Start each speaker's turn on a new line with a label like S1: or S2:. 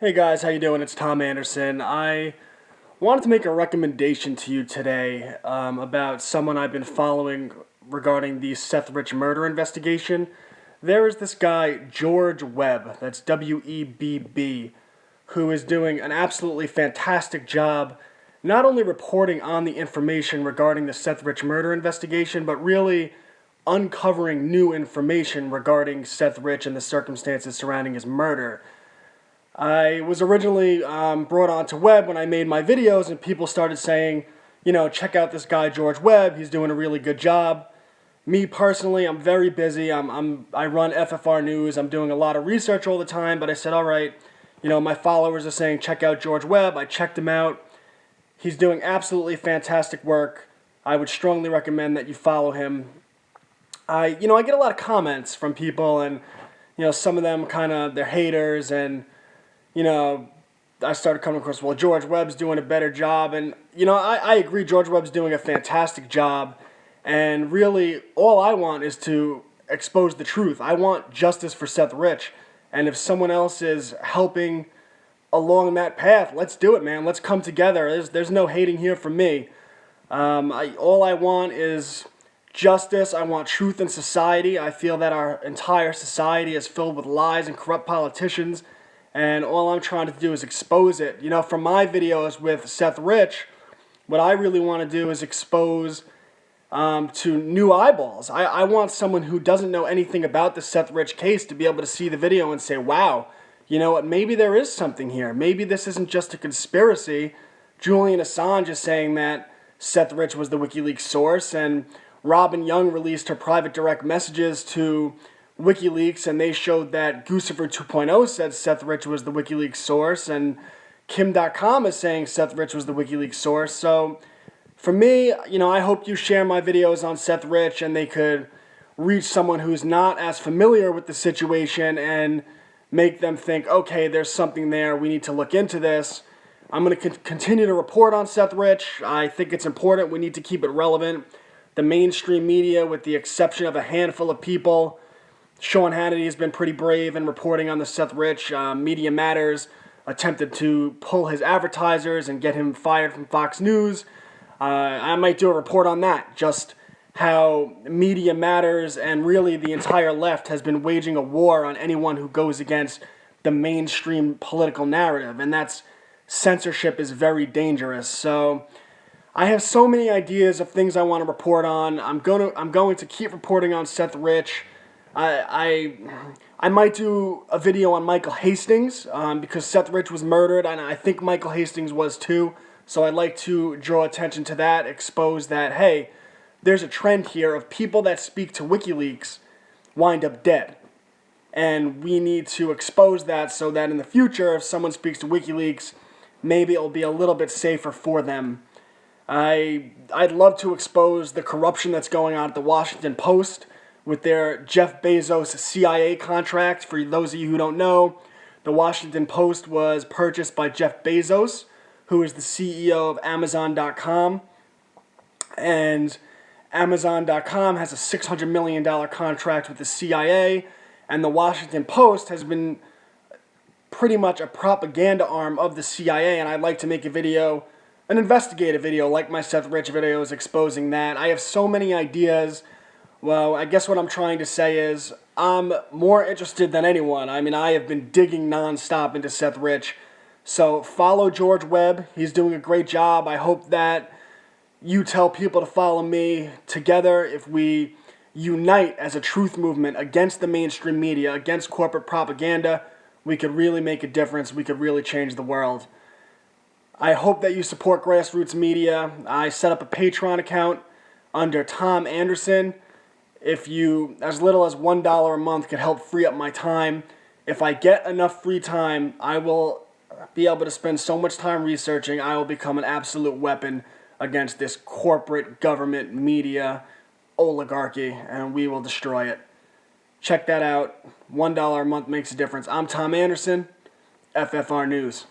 S1: Hey guys, how you doing? It's Tom Anderson. I wanted to make a recommendation to you today about someone I've been following regarding the Seth Rich murder investigation. There is this guy, George Webb, that's W-E-B-B, who is doing an absolutely fantastic job not only reporting on the information regarding the Seth Rich murder investigation, but really uncovering new information regarding Seth Rich and the circumstances surrounding his murder. I was originally brought on to Webb when I made my videos, and people started saying, check out this guy George Webb. He's doing a really good job. Me personally, I'm very busy. I run FFR News. I'm doing a lot of research all the time. But I said, all right, my followers are saying check out George Webb. I checked him out. He's doing absolutely fantastic work. I would strongly recommend that you follow him. I get a lot of comments from people, and some of them they're haters and. I started coming across, well, George Webb's doing a better job. And, I agree, George Webb's doing a fantastic job. And really, all I want is to expose the truth. I want justice for Seth Rich. And if someone else is helping along that path, let's do it, man. Let's come together. There's no hating here from me. All I want is justice. I want truth in society. I feel that our entire society is filled with lies and corrupt politicians. And all I'm trying to do is expose it. From my videos with Seth Rich, what I really want to do is expose to new eyeballs. I want someone who doesn't know anything about the Seth Rich case to be able to see the video and say, wow, you know what, maybe there is something here. Maybe this isn't just a conspiracy. Julian Assange is saying that Seth Rich was the WikiLeaks source, and Robin Young released her private direct messages to WikiLeaks, and they showed that Guccifer 2.0 said Seth Rich was the WikiLeaks source, and Kim.com is saying Seth Rich was the WikiLeaks source. So for me, I hope you share my videos on Seth Rich and they could reach someone who's not as familiar with the situation and make them think, okay, there's something there, we need to look into this. I'm going to continue to report on Seth Rich. I think it's important. We need to keep it relevant. The mainstream media, with the exception of a handful of people, Sean Hannity has been pretty brave in reporting on the Seth Rich. Media Matters attempted to pull his advertisers and get him fired from Fox News. I might do a report on that, just how Media Matters and really the entire left has been waging a war on anyone who goes against the mainstream political narrative, and that's censorship is very dangerous. So I have so many ideas of things I want to report on. I'm going to keep reporting on Seth Rich. I might do a video on Michael Hastings because Seth Rich was murdered, and I think Michael Hastings was too. So I'd like to draw attention to that, expose that, hey, there's a trend here of people that speak to WikiLeaks wind up dead. And we need to expose that so that in the future, if someone speaks to WikiLeaks, maybe it'll be a little bit safer for them. I'd love to expose the corruption that's going on at the Washington Post with their Jeff Bezos CIA contract. For those of you who don't know, the Washington Post was purchased by Jeff Bezos, who is the CEO of Amazon.com. And Amazon.com has a $600 million contract with the CIA, and the Washington Post has been pretty much a propaganda arm of the CIA, and I'd like to make a video, an investigative video like my Seth Rich videos exposing that. I have so many ideas. Well, I guess what I'm trying to say is I'm more interested than anyone. I have been digging nonstop into Seth Rich. So follow George Webb. He's doing a great job. I hope that you tell people to follow me. Together, if we unite as a truth movement against the mainstream media, against corporate propaganda, we could really make a difference. We could really change the world. I hope that you support grassroots media. I set up a Patreon account under Tom Anderson. If you, as little as $1 a month, could help free up my time. If I get enough free time, I will be able to spend so much time researching, I will become an absolute weapon against this corporate government media oligarchy, and we will destroy it. Check that out. $1 a month makes a difference. I'm Tom Anderson, FFR News.